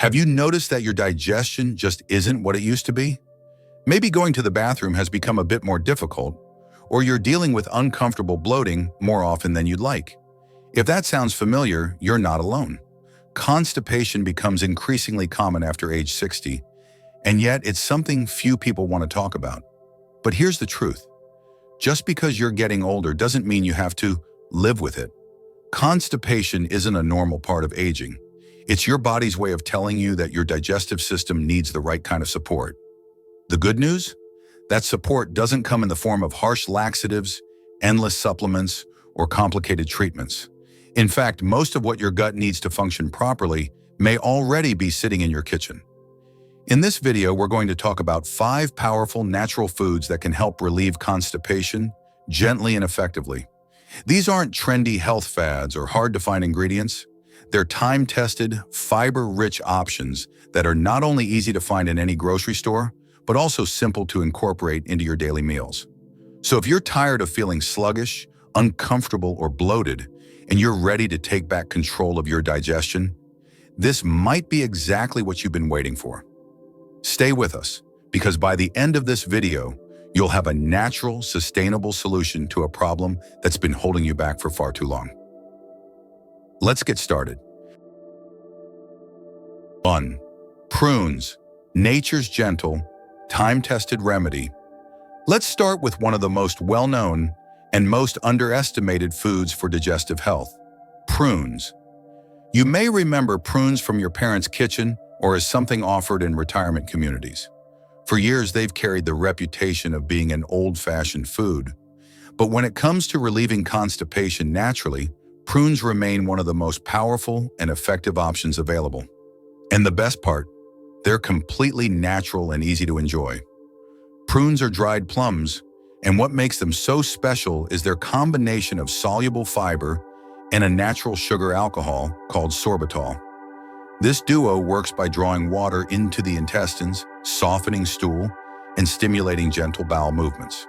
Have you noticed that your digestion just isn't what it used to be? Maybe going to the bathroom has become a bit more difficult, or you're dealing with uncomfortable bloating more often than you'd like. If that sounds familiar, you're not alone. Constipation becomes increasingly common after age 60, and yet it's something few people want to talk about. But here's the truth. Just because you're getting older doesn't mean you have to live with it. Constipation isn't a normal part of aging. It's your body's way of telling you that your digestive system needs the right kind of support. The good news? That support doesn't come in the form of harsh laxatives, endless supplements, or complicated treatments. In fact, most of what your gut needs to function properly may already be sitting in your kitchen. In this video, we're going to talk about 5 powerful natural foods that can help relieve constipation gently and effectively. These aren't trendy health fads or hard-to-find ingredients. They're time-tested, fiber-rich options that are not only easy to find in any grocery store, but also simple to incorporate into your daily meals. So if you're tired of feeling sluggish, uncomfortable, or bloated, and you're ready to take back control of your digestion, this might be exactly what you've been waiting for. Stay with us, because by the end of this video, you'll have a natural, sustainable solution to a problem that's been holding you back for far too long. Let's get started. 1. Prunes, nature's gentle, time-tested remedy. Let's start with one of the most well-known and most underestimated foods for digestive health, prunes. You may remember prunes from your parents' kitchen or as something offered in retirement communities. For years, they've carried the reputation of being an old-fashioned food. But when it comes to relieving constipation naturally, prunes remain one of the most powerful and effective options available. And the best part, they're completely natural and easy to enjoy. Prunes are dried plums, and what makes them so special is their combination of soluble fiber and a natural sugar alcohol called sorbitol. This duo works by drawing water into the intestines, softening stool, and stimulating gentle bowel movements.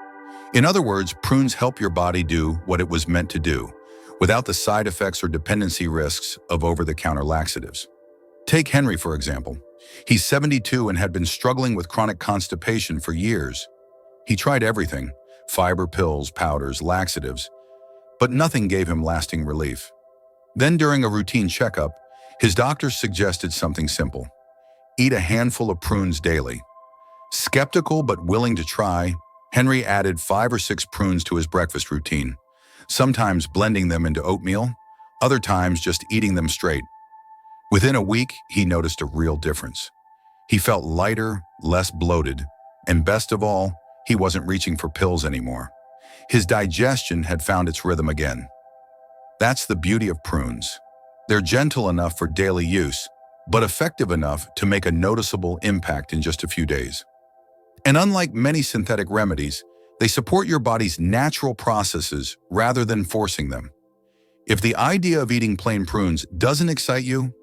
In other words, prunes help your body do what it was meant to do, without the side effects or dependency risks of over-the-counter laxatives. Take Henry, for example. He's 72 and had been struggling with chronic constipation for years. He tried everything, fiber pills, powders, laxatives, but nothing gave him lasting relief. Then during a routine checkup, his doctor suggested something simple. Eat a handful of prunes daily. Skeptical but willing to try, Henry added 5 or 6 prunes to his breakfast routine, sometimes blending them into oatmeal, other times just eating them straight. Within a week, he noticed a real difference. He felt lighter, less bloated, and best of all, he wasn't reaching for pills anymore. His digestion had found its rhythm again. That's the beauty of prunes. They're gentle enough for daily use, but effective enough to make a noticeable impact in just a few days. And unlike many synthetic remedies, they support your body's natural processes rather than forcing them. If the idea of eating plain prunes doesn't excite you,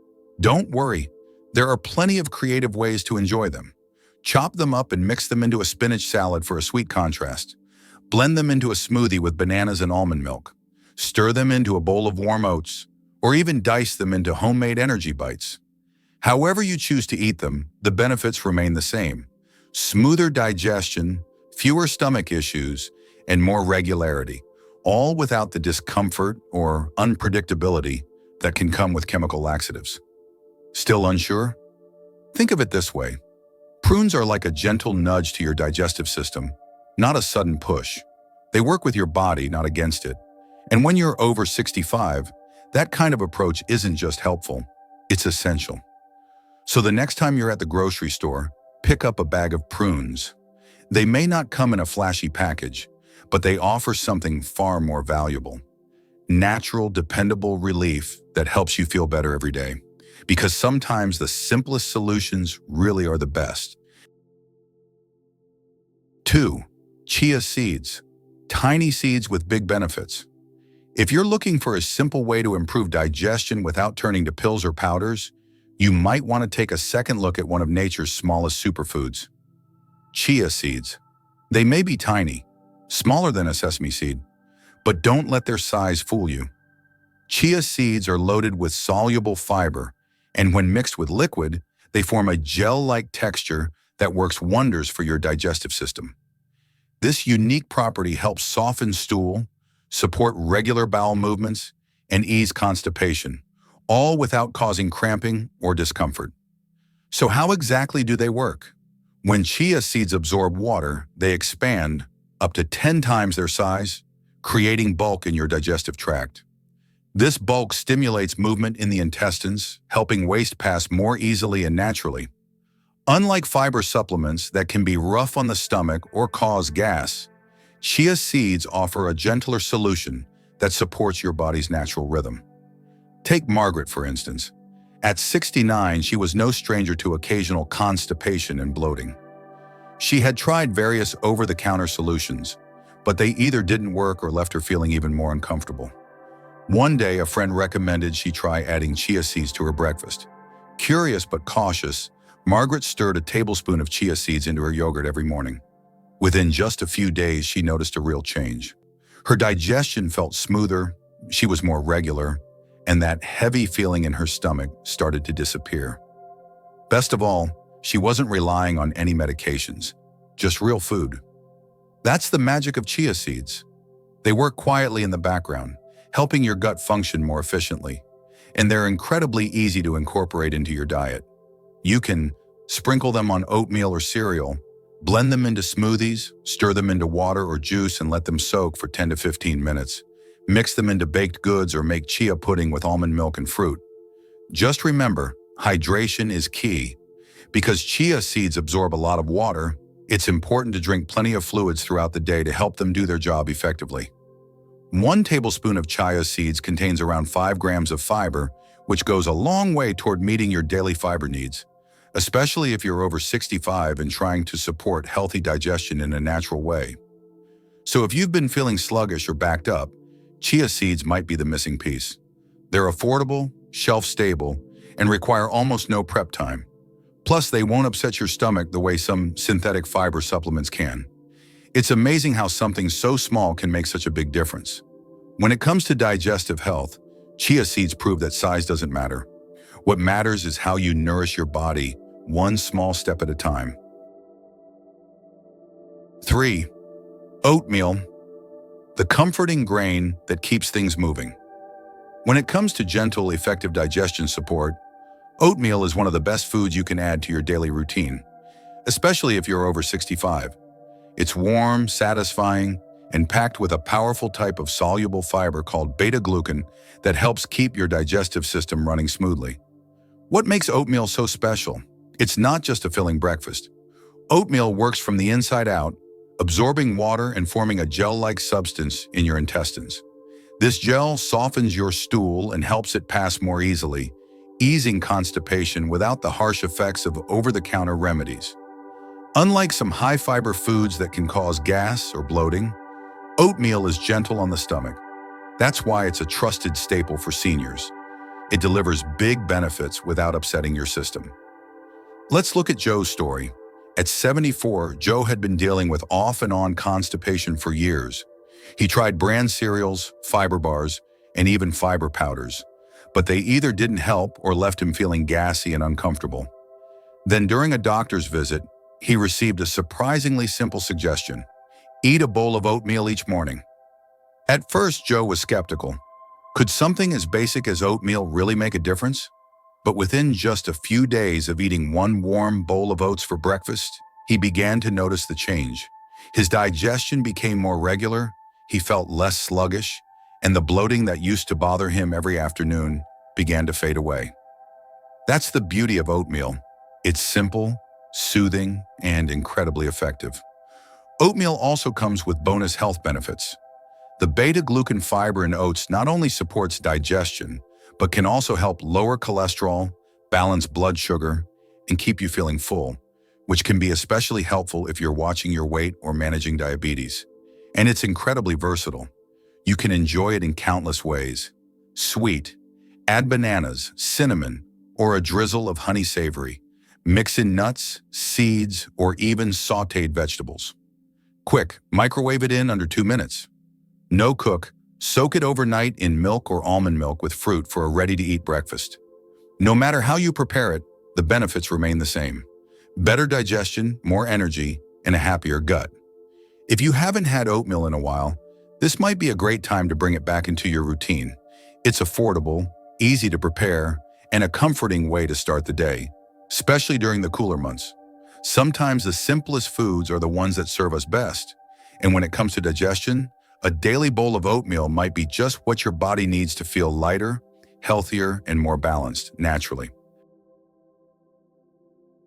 don't worry. There are plenty of creative ways to enjoy them. Chop them up and mix them into a spinach salad for a sweet contrast. Blend them into a smoothie with bananas and almond milk. Stir them into a bowl of warm oats, or even dice them into homemade energy bites. However you choose to eat them, the benefits remain the same. Smoother digestion, fewer stomach issues, and more regularity, all without the discomfort or unpredictability that can come with chemical laxatives. Still unsure? Think of it this way. Prunes are like a gentle nudge to your digestive system, not a sudden push. They work with your body, not against it. And when you're over 65, that kind of approach isn't just helpful, it's essential. So the next time you're at the grocery store, pick up a bag of prunes. They may not come in a flashy package, but they offer something far more valuable. Natural, dependable relief that helps you feel better every day. Because sometimes the simplest solutions really are the best. 2. Chia seeds. Tiny seeds with big benefits. If you're looking for a simple way to improve digestion without turning to pills or powders, you might want to take a second look at one of nature's smallest superfoods. Chia seeds. They may be tiny, smaller than a sesame seed, but don't let their size fool you. Chia seeds are loaded with soluble fiber, and when mixed with liquid, They form a gel-like texture that works wonders for your digestive system. This unique property helps soften stool, support regular bowel movements, and ease constipation, all without causing cramping or discomfort. So how exactly do they work? When chia seeds absorb water, they expand up to 10 times their size, creating bulk in your digestive tract. This bulk stimulates movement in the intestines, helping waste pass more easily and naturally. Unlike fiber supplements that can be rough on the stomach or cause gas, chia seeds offer a gentler solution that supports your body's natural rhythm. Take Margaret, for instance. At 69, she was no stranger to occasional constipation and bloating. She had tried various over-the-counter solutions, but they either didn't work or left her feeling even more uncomfortable. One day, a friend recommended she try adding chia seeds to her breakfast. Curious but cautious, Margaret stirred a tablespoon of chia seeds into her yogurt every morning. Within just a few days, she noticed a real change. Her digestion felt smoother, she was more regular, and that heavy feeling in her stomach started to disappear. Best of all, she wasn't relying on any medications, just real food. That's the magic of chia seeds. They work quietly in the background, helping your gut function more efficiently, and they're incredibly easy to incorporate into your diet. You can sprinkle them on oatmeal or cereal, blend them into smoothies, stir them into water or juice and let them soak for 10 to 15 minutes. Mix them into baked goods or make chia pudding with almond milk and fruit. Just remember, hydration is key. Because chia seeds absorb a lot of water, it's important to drink plenty of fluids throughout the day to help them do their job effectively. 1 tablespoon of chia seeds contains around 5 grams of fiber, which goes a long way toward meeting your daily fiber needs, especially if you're over 65 and trying to support healthy digestion in a natural way. So if you've been feeling sluggish or backed up, chia seeds might be the missing piece. They're affordable, shelf-stable, and require almost no prep time. Plus, they won't upset your stomach the way some synthetic fiber supplements can. It's amazing how something so small can make such a big difference. When it comes to digestive health, chia seeds prove that size doesn't matter. What matters is how you nourish your body, one small step at a time. 3. Oatmeal, the comforting grain that keeps things moving. When it comes to gentle, effective digestion support, oatmeal is one of the best foods you can add to your daily routine, especially if you're over 65. It's warm, satisfying, and packed with a powerful type of soluble fiber called beta-glucan that helps keep your digestive system running smoothly. What makes oatmeal so special? It's not just a filling breakfast. Oatmeal works from the inside out, absorbing water and forming a gel-like substance in your intestines. This gel softens your stool and helps it pass more easily, easing constipation without the harsh effects of over-the-counter remedies. Unlike some high-fiber foods that can cause gas or bloating, oatmeal is gentle on the stomach. That's why it's a trusted staple for seniors. It delivers big benefits without upsetting your system. Let's look at Joe's story. At 74, Joe had been dealing with off-and-on constipation for years. He tried bran cereals, fiber bars, and even fiber powders, but they either didn't help or left him feeling gassy and uncomfortable. Then during a doctor's visit, he received a surprisingly simple suggestion: eat a bowl of oatmeal each morning. At first, Joe was skeptical. Could something as basic as oatmeal really make a difference? But within just a few days of eating one warm bowl of oats for breakfast, he began to notice the change. His digestion became more regular, he felt less sluggish, and the bloating that used to bother him every afternoon began to fade away. That's the beauty of oatmeal. It's simple, soothing, and incredibly effective. Oatmeal also comes with bonus health benefits. The beta-glucan fiber in oats not only supports digestion, but can also help lower cholesterol, balance blood sugar, and keep you feeling full, which can be especially helpful if you're watching your weight or managing diabetes. And it's incredibly versatile. You can enjoy it in countless ways. Sweet, add bananas, cinnamon, or a drizzle of honey savory. Mix in nuts, seeds, or even sautéed vegetables. Quick, microwave it in under 2 minutes. No cook, soak it overnight in milk or almond milk with fruit for a ready-to-eat breakfast. No matter how you prepare it, the benefits remain the same. Better digestion, more energy, and a happier gut. If you haven't had oatmeal in a while, this might be a great time to bring it back into your routine. It's affordable, easy to prepare, and a comforting way to start the day, especially during the cooler months. Sometimes the simplest foods are the ones that serve us best. And when it comes to digestion, a daily bowl of oatmeal might be just what your body needs to feel lighter, healthier, and more balanced naturally.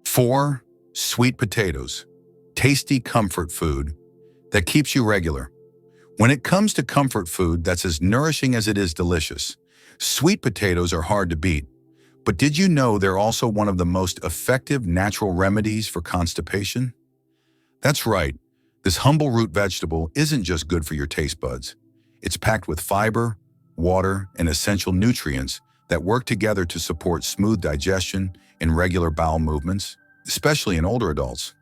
4. Sweet potatoes. Tasty comfort food that keeps you regular. When it comes to comfort food that's as nourishing as it is delicious, sweet potatoes are hard to beat. But did you know they're also one of the most effective natural remedies for constipation? That's right. This humble root vegetable isn't just good for your taste buds. It's packed with fiber, water, and essential nutrients that work together to support smooth digestion and regular bowel movements, especially in older adults.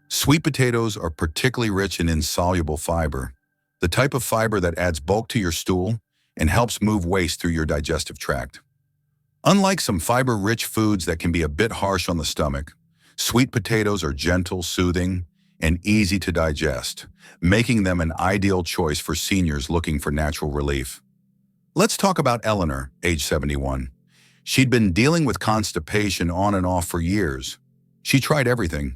Sweet potatoes are particularly rich in insoluble fiber, the type of fiber that adds bulk to your stool and helps move waste through your digestive tract. Unlike some fiber-rich foods that can be a bit harsh on the stomach, sweet potatoes are gentle, soothing, and easy to digest, making them an ideal choice for seniors looking for natural relief. Let's talk about Eleanor, age 71. She'd been dealing with constipation on and off for years. She tried everything: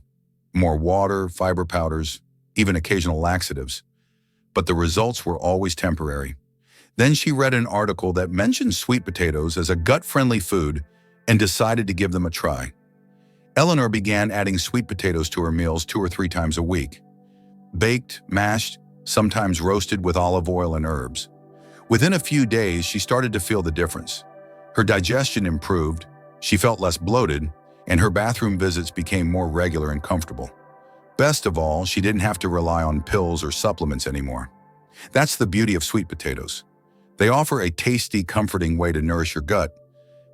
more water, fiber powders, even occasional laxatives. But the results were always temporary. Then she read an article that mentioned sweet potatoes as a gut-friendly food and decided to give them a try. Eleanor began adding sweet potatoes to her meals 2 or 3 times a week. Baked, mashed, sometimes roasted with olive oil and herbs. Within a few days, she started to feel the difference. Her digestion improved, she felt less bloated, and her bathroom visits became more regular and comfortable. Best of all, she didn't have to rely on pills or supplements anymore. That's the beauty of sweet potatoes. They offer a tasty, comforting way to nourish your gut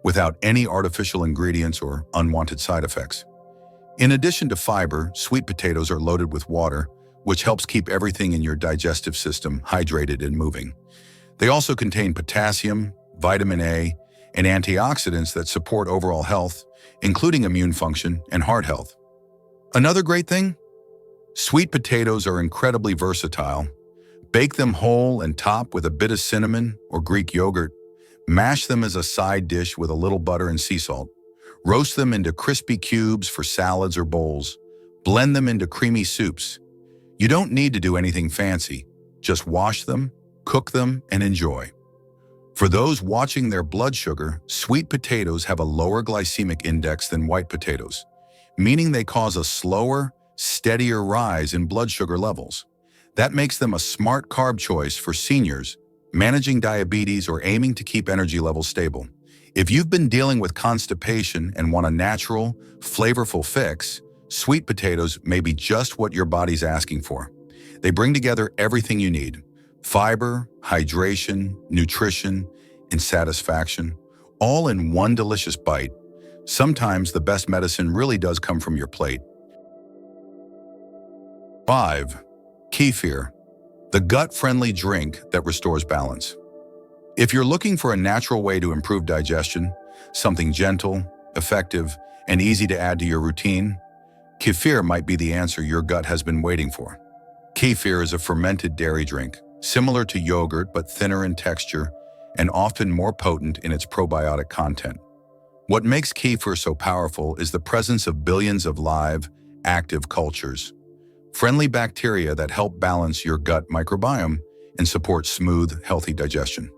without any artificial ingredients or unwanted side effects. In addition to fiber, sweet potatoes are loaded with water, which helps keep everything in your digestive system hydrated and moving. They also contain potassium, vitamin A, and antioxidants that support overall health, including immune function and heart health. Another great thing? Sweet potatoes are incredibly versatile. Bake them whole and top with a bit of cinnamon or Greek yogurt. Mash them as a side dish with a little butter and sea salt. Roast them into crispy cubes for salads or bowls. Blend them into creamy soups. You don't need to do anything fancy. Just wash them, cook them, and enjoy. For those watching their blood sugar, sweet potatoes have a lower glycemic index than white potatoes, meaning they cause a slower, steadier rise in blood sugar levels. That makes them a smart carb choice for seniors managing diabetes or aiming to keep energy levels stable. If you've been dealing with constipation and want a natural, flavorful fix, sweet potatoes may be just what your body's asking for. They bring together everything you need: fiber, hydration, nutrition, and satisfaction, all in one delicious bite. Sometimes the best medicine really does come from your plate. 5. Kefir, the gut-friendly drink that restores balance. If you're looking for a natural way to improve digestion, something gentle, effective, and easy to add to your routine, kefir might be the answer your gut has been waiting for. Kefir is a fermented dairy drink, similar to yogurt but thinner in texture and often more potent in its probiotic content. What makes kefir so powerful is the presence of billions of live, active cultures, friendly bacteria that help balance your gut microbiome and support smooth, healthy digestion.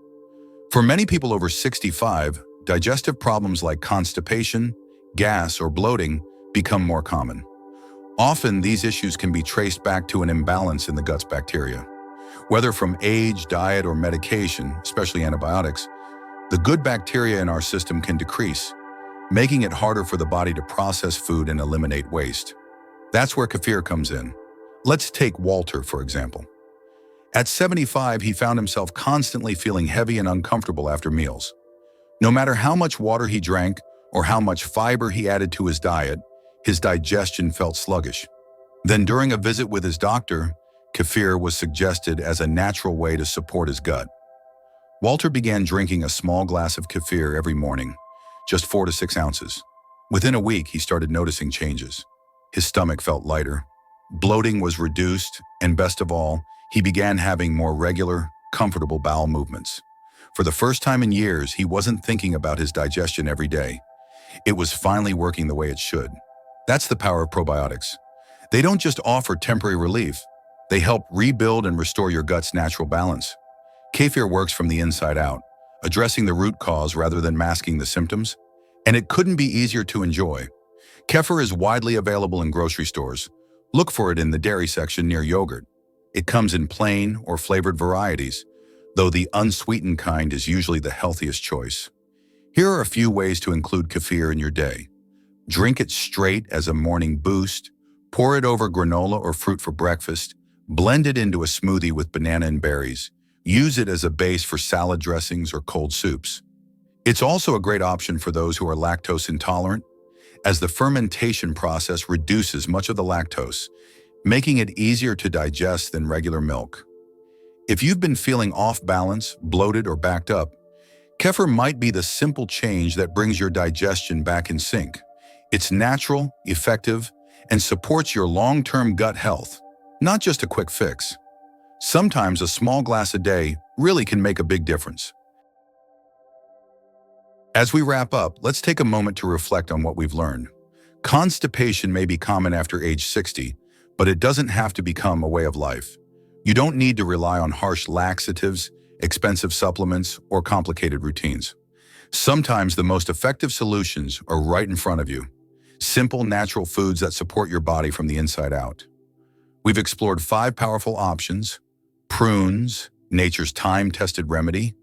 For many people over 65, digestive problems like constipation, gas, or bloating become more common. Often, these issues can be traced back to an imbalance in the gut's bacteria. Whether from age, diet, or medication, especially antibiotics, the good bacteria in our system can decrease, making it harder for the body to process food and eliminate waste. That's where kefir comes in. Let's take Walter, for example. At 75, he found himself constantly feeling heavy and uncomfortable after meals. No matter how much water he drank or how much fiber he added to his diet, his digestion felt sluggish. Then during a visit with his doctor, kefir was suggested as a natural way to support his gut. Walter began drinking a small glass of kefir every morning, just 4 to 6 ounces. Within a week, he started noticing changes. His stomach felt lighter, bloating was reduced, and best of all, he began having more regular, comfortable bowel movements. For the first time in years, he wasn't thinking about his digestion every day. It was finally working the way it should. That's the power of probiotics. They don't just offer temporary relief, they help rebuild and restore your gut's natural balance. Kefir works from the inside out, addressing the root cause rather than masking the symptoms. And it couldn't be easier to enjoy. Kefir is widely available in grocery stores. Look for it in the dairy section near yogurt. It comes in plain or flavored varieties, though the unsweetened kind is usually the healthiest choice. Here are a few ways to include kefir in your day. Drink it straight as a morning boost, pour it over granola or fruit for breakfast, blend it into a smoothie with banana and berries, use it as a base for salad dressings or cold soups. It's also a great option for those who are lactose intolerant, as the fermentation process reduces much of the lactose, making it easier to digest than regular milk. If you've been feeling off balance, bloated, or backed up, kefir might be the simple change that brings your digestion back in sync. It's natural, effective, and supports your long-term gut health, not just a quick fix. Sometimes a small glass a day really can make a big difference. As we wrap up, let's take a moment to reflect on what we've learned. Constipation may be common after age 60, but it doesn't have to become a way of life. You don't need to rely on harsh laxatives, expensive supplements, or complicated routines. Sometimes the most effective solutions are right in front of you. Simple, natural foods that support your body from the inside out. We've explored 5 powerful options: prunes, nature's time-tested remedy;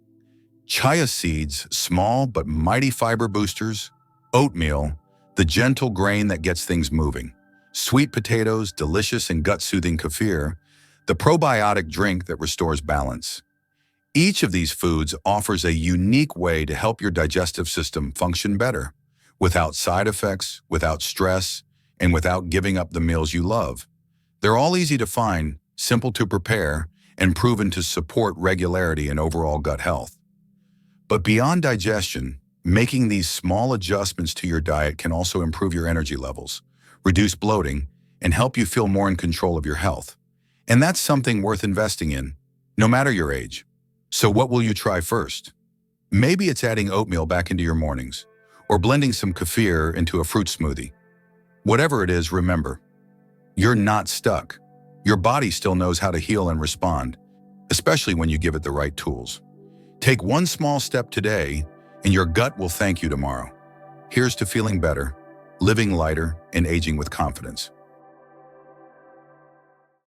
chia seeds, small but mighty fiber boosters; oatmeal, the gentle grain that gets things moving; sweet potatoes, delicious and gut-soothing kefir, the probiotic drink that restores balance. Each of these foods offers a unique way to help your digestive system function better, without side effects, without stress, and without giving up the meals you love. They're all easy to find, simple to prepare, and proven to support regularity and overall gut health. But beyond digestion, making these small adjustments to your diet can also improve your energy levels, reduce bloating, and help you feel more in control of your health. And that's something worth investing in, no matter your age. So what will you try first? Maybe it's adding oatmeal back into your mornings, or blending some kefir into a fruit smoothie. Whatever it is, remember, you're not stuck. Your body still knows how to heal and respond, especially when you give it the right tools. Take one small step today, and your gut will thank you tomorrow. Here's to feeling better, living lighter, and aging with confidence.